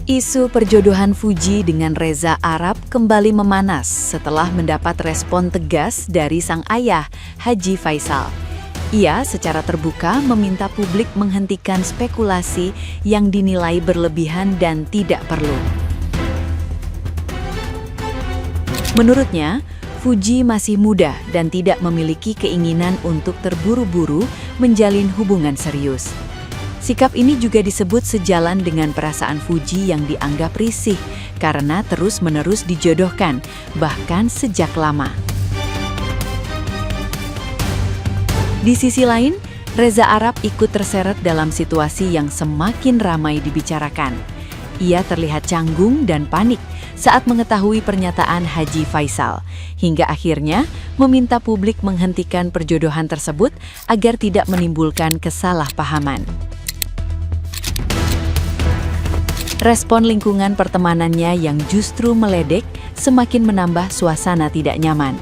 Isu perjodohan Fuji dengan Reza Arab kembali memanas setelah mendapat respon tegas dari sang ayah, Haji Faisal. Ia secara terbuka meminta publik menghentikan spekulasi yang dinilai berlebihan dan tidak perlu. Menurutnya, Fuji masih muda dan tidak memiliki keinginan untuk terburu-buru menjalin hubungan serius. Sikap ini juga disebut sejalan dengan perasaan Fuji yang dianggap risih karena terus-menerus dijodohkan, bahkan sejak lama. Di sisi lain, Reza Arab ikut terseret dalam situasi yang semakin ramai dibicarakan. Ia terlihat canggung dan panik saat mengetahui pernyataan Haji Faisal, hingga akhirnya meminta publik menghentikan perjodohan tersebut agar tidak menimbulkan kesalahpahaman. Respon lingkungan pertemanannya yang justru meledek semakin menambah suasana tidak nyaman.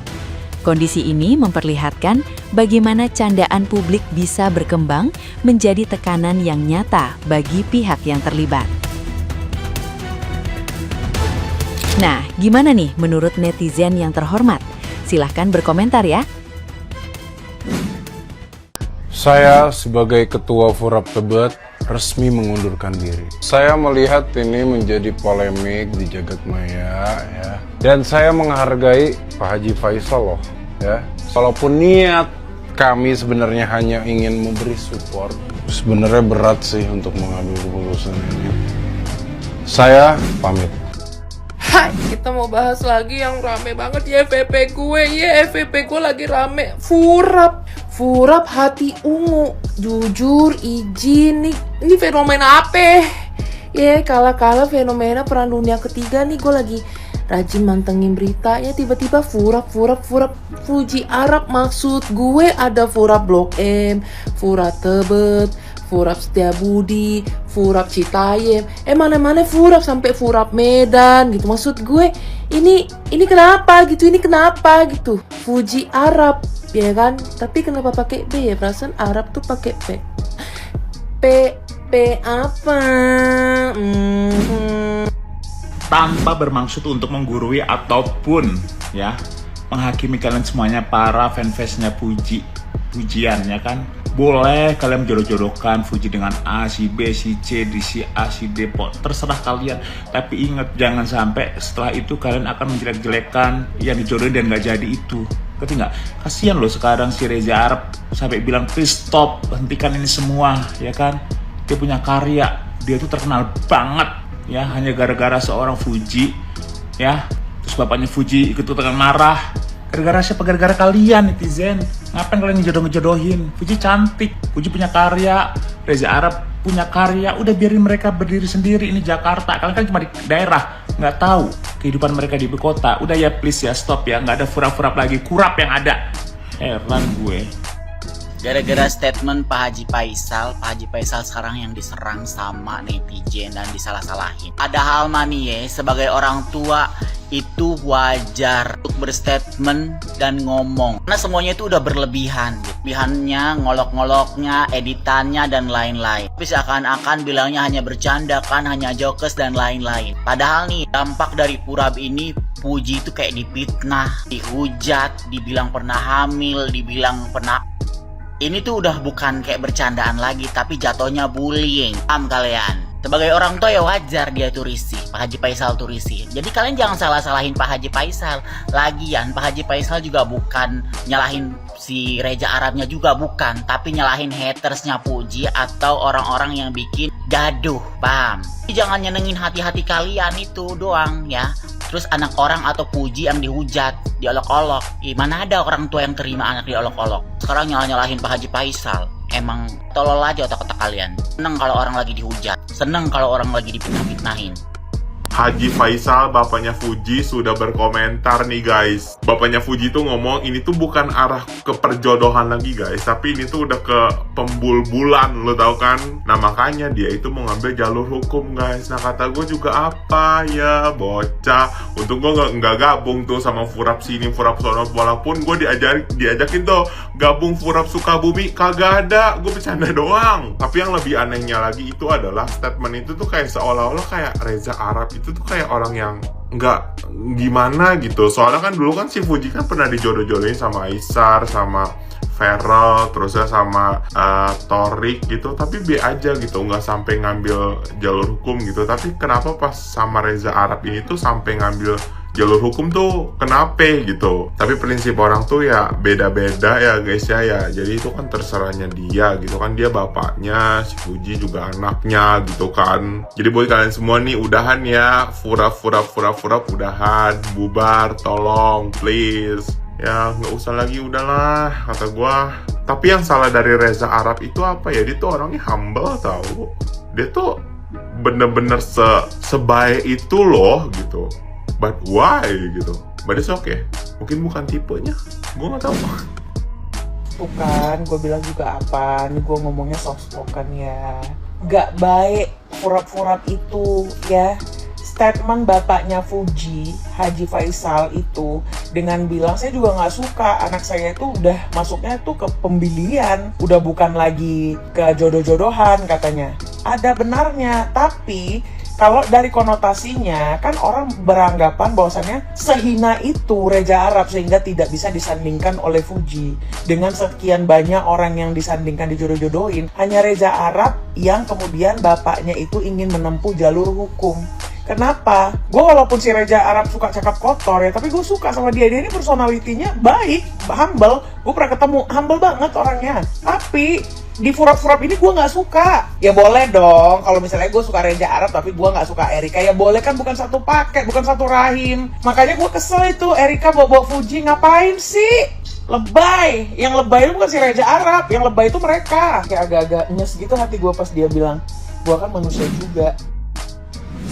Kondisi ini memperlihatkan bagaimana candaan publik bisa berkembang menjadi tekanan yang nyata bagi pihak yang terlibat. Nah, gimana nih menurut netizen yang terhormat? Silahkan berkomentar ya. Saya sebagai Ketua Furap Tebet resmi mengundurkan diri. Saya melihat ini menjadi polemik di jagat maya ya. Dan saya menghargai Pak Haji Faisal loh ya. Walaupun niat kami sebenarnya hanya ingin memberi support, sebenarnya berat sih untuk mengambil keputusan ini. Saya pamit. Hai, kita mau bahas lagi yang rame banget ya FVP gue. FVP gue lagi rame. Furap hati ungu. Jujur, izin nih. Ini fenomena apa? Kala-kala fenomena perang dunia ketiga nih. Gue lagi rajin mantengin beritanya. Tiba-tiba Furap Fuji Arab. Maksud gue ada Furap Blok M, Furap Tebet, Furap Setiabudi, Furap Citayam, mana-mana Furap sampai Furap Medan gitu. Maksud gue ini kenapa gitu? Fuji Arab ya kan? Tapi kenapa pakai B ya? Perasaan Arab tuh pakai P. P apa? Tanpa bermaksud untuk menggurui ataupun ya menghakimi kalian semuanya para fanbase-nya Fujian ya kan. Boleh kalian jodoh-jodohkan Fuji dengan A, si B, si C, si A, si D, terserah kalian. Tapi ingat, jangan sampai setelah itu kalian akan menjelek-jelekan yang dijodohin dan gak jadi itu. Ngerti nggak? Kasian loh sekarang si Reza Arab sampai bilang please stop, hentikan ini semua ya kan. Dia punya karya, dia tuh terkenal banget ya, hanya gara-gara seorang Fuji ya. Terus bapaknya Fuji ikut marah. Gara-gara siapa? Gara-gara kalian netizen. Ngapain kalian ngejodohin? Fuji cantik, Fuji punya karya, Reza Arab punya karya. Udah biarin mereka berdiri sendiri. Ini Jakarta, kalian kan cuma di daerah, nggak tahu kehidupan mereka di ibu kota. Udah ya please ya, stop ya, nggak ada furap-furap lagi, kurap yang ada. Heran gue. Gara-gara statement Pak Haji Faisal sekarang yang diserang sama netizen dan disalah-salahin. Padahal mami sebagai orang tua itu wajar untuk berstatement dan ngomong. Karena semuanya itu udah berlebihan. Lebihannya, ngolok-ngoloknya, editannya, dan lain-lain. Tapi seakan-akan bilangnya hanya bercanda kan, hanya jokes dan lain-lain. Padahal nih, dampak dari Furap ini, Fuji itu kayak dipitnah, dihujat, dibilang pernah hamil, dibilang pernah... Ini tuh udah bukan kayak bercandaan lagi, tapi jatuhnya bullying. Paham kalian? Sebagai orang tua ya wajar dia tuh risih, Pak Haji Faisal tuh risih. Jadi kalian jangan salah-salahin Pak Haji Faisal. Lagian Pak Haji Faisal juga bukan nyalahin si Reza Arabnya juga bukan, tapi nyalahin hatersnya Fuji atau orang-orang yang bikin gaduh, paham? Jadi jangan nyenengin hati-hati kalian itu doang ya. Terus anak orang atau Fuji yang dihujat, diolok-olok. Mana ada orang tua yang terima anak diolok-olok? Sekarang nyalahin Pak Haji Faisal. Emang tolol aja otak-otak kalian. Seneng kalau orang lagi dihujat, seneng kalau orang lagi dipitnah-pitnahin. Haji Faisal, bapaknya Fuji, sudah berkomentar nih guys. Bapaknya Fuji tuh ngomong ini tuh bukan arah ke perjodohan lagi guys, tapi ini tuh udah ke pembulbulan, lo tau kan? Nah makanya dia itu mau ngambil jalur hukum guys. Nah kata gue juga apa ya bocah. Untung gue nggak gabung tuh sama Furap sini, Furap sono. Walaupun gue diajakin tuh gabung Furap Sukabumi, kagak ada. Gue bercanda doang. Tapi yang lebih anehnya lagi itu adalah statement itu tuh kayak seolah-olah kayak Reza Arab itu tuh kayak orang yang nggak gimana gitu. Soalnya kan dulu kan si Fuji kan pernah dijodoh-jodohin sama Aisar, sama Feral, terusnya sama Torik gitu. Tapi B aja gitu, nggak sampai ngambil jalur hukum gitu. Tapi kenapa pas sama Reza Arab ini tuh sampai ngambil jalur hukum tuh kenapa gitu. Tapi prinsip orang tuh ya beda-beda ya guys ya. Jadi itu kan terserahnya dia gitu kan. Dia bapaknya, si Fuji juga anaknya gitu kan. Jadi buat kalian semua nih udahan ya. Furap udahan. Bubar tolong please. Ya nggak usah lagi, udahlah kata gua. Tapi yang salah dari Reza Arab itu apa ya? Dia tuh orangnya humble tau. Dia tuh bener-bener sebaik itu loh gitu. But why gitu? But it's okay. Mungkin bukan tipenya. Gue gak tahu. Tuh kan, gue bilang juga apa? Nih gue ngomongnya soft spoken ya. Gak baik Furap itu ya. Statement bapaknya Fuji, Haji Faisal itu dengan bilang saya juga gak suka anak saya itu udah masuknya tuh ke pembilihan, udah bukan lagi ke jodoh-jodohan katanya. Ada benarnya, tapi kalau dari konotasinya kan orang beranggapan bahwasannya sehina itu Reza Arab sehingga tidak bisa disandingkan oleh Fuji. Dengan sekian banyak orang yang disandingkan dijodoh-jodohin, hanya Reza Arab yang kemudian bapaknya itu ingin menempuh jalur hukum. Kenapa? Gue walaupun si Reza Arab suka cakap kotor ya, tapi gue suka sama dia. Dia ini personalitinya baik, humble. Gue pernah ketemu, humble banget orangnya. Tapi di Furap ini gue nggak suka. Ya boleh dong, kalau misalnya gue suka Reza Arab tapi gue nggak suka Erika, ya boleh kan, bukan satu paket, bukan satu rahim. Makanya gue kesel itu Erika bawa Fuji, ngapain sih? Lebay. Yang lebay itu bukan si Reza Arab, yang lebay itu mereka. Kayak agak-agak nyes gitu hati gue pas dia bilang, gue kan manusia juga.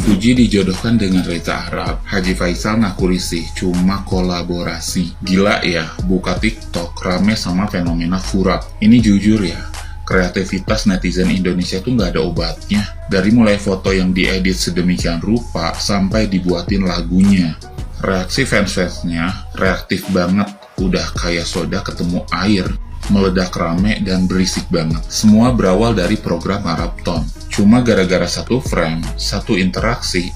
Fuji dijodohkan dengan Reza Arab. Haji Faisal ngaku risih, cuma kolaborasi. Gila ya, buka TikTok rame sama fenomena Furap. Ini jujur ya, kreativitas netizen Indonesia tuh nggak ada obatnya. Dari mulai foto yang diedit sedemikian rupa sampai dibuatin lagunya. Reaksi fans-fansnya reaktif banget, udah kayak soda ketemu air. Meledak rame dan berisik banget. Semua berawal dari program Arab Town. Cuma gara-gara satu frame, satu interaksi,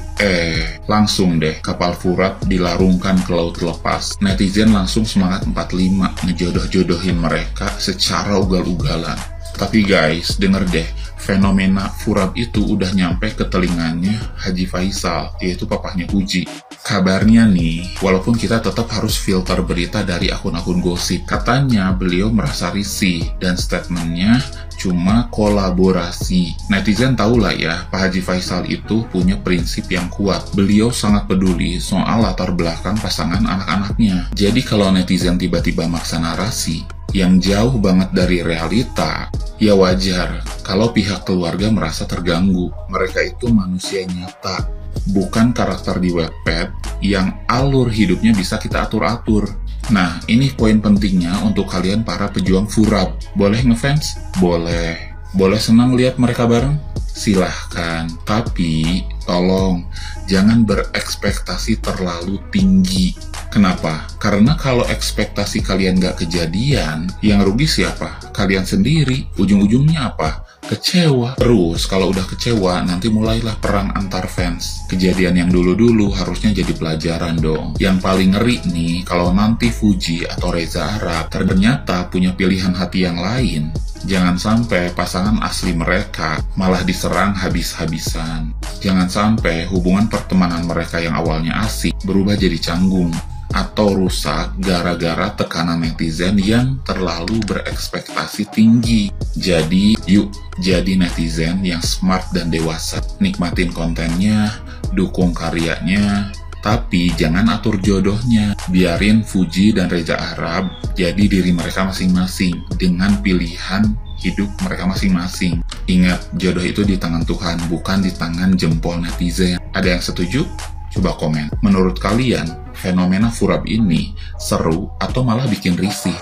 langsung deh kapal Furap dilarungkan ke laut lepas. Netizen langsung semangat 45 ngejodoh-jodohin mereka secara ugal-ugalan. Tapi guys, denger deh, fenomena Furap itu udah nyampe ke telinganya Haji Faisal, yaitu papahnya Fuji. Kabarnya nih, walaupun kita tetap harus filter berita dari akun-akun gosip, katanya beliau merasa risih dan statementnya cuma kolaborasi. Netizen tahu lah ya, Pak Haji Faisal itu punya prinsip yang kuat. Beliau sangat peduli soal latar belakang pasangan anak-anaknya. Jadi kalau netizen tiba-tiba maksa narasi yang jauh banget dari realita, ya wajar kalau pihak keluarga merasa terganggu. Mereka itu manusia nyata, bukan karakter di Wattpad yang alur hidupnya bisa kita atur-atur. Nah, ini poin pentingnya untuk kalian para pejuang Furap. Boleh ngefans? Boleh. Boleh senang lihat mereka bareng? Silahkan. Tapi, tolong, jangan berekspektasi terlalu tinggi. Kenapa? Karena kalau ekspektasi kalian gak kejadian, yang rugi siapa? Kalian sendiri. Ujung-ujungnya apa? Kecewa. Terus kalau udah kecewa, nanti mulailah perang antar fans. Kejadian yang dulu-dulu harusnya jadi pelajaran dong. Yang paling ngeri nih, kalau nanti Fuji atau Reza Arab ternyata punya pilihan hati yang lain. Jangan sampai pasangan asli mereka malah diserang habis-habisan. Jangan sampai hubungan pertemanan mereka yang awalnya asik berubah jadi canggung atau rusak gara-gara tekanan netizen yang terlalu berekspektasi tinggi. Jadi, yuk jadi netizen yang smart dan dewasa. Nikmatin kontennya, dukung karyanya, Tapi jangan atur jodohnya, biarin Fuji dan Reza Arab jadi diri mereka masing-masing dengan pilihan hidup mereka masing-masing. Ingat, jodoh itu di tangan Tuhan, bukan di tangan jempol netizen. Ada yang setuju? Coba komen. Menurut kalian, fenomena Furab ini seru atau malah bikin risih?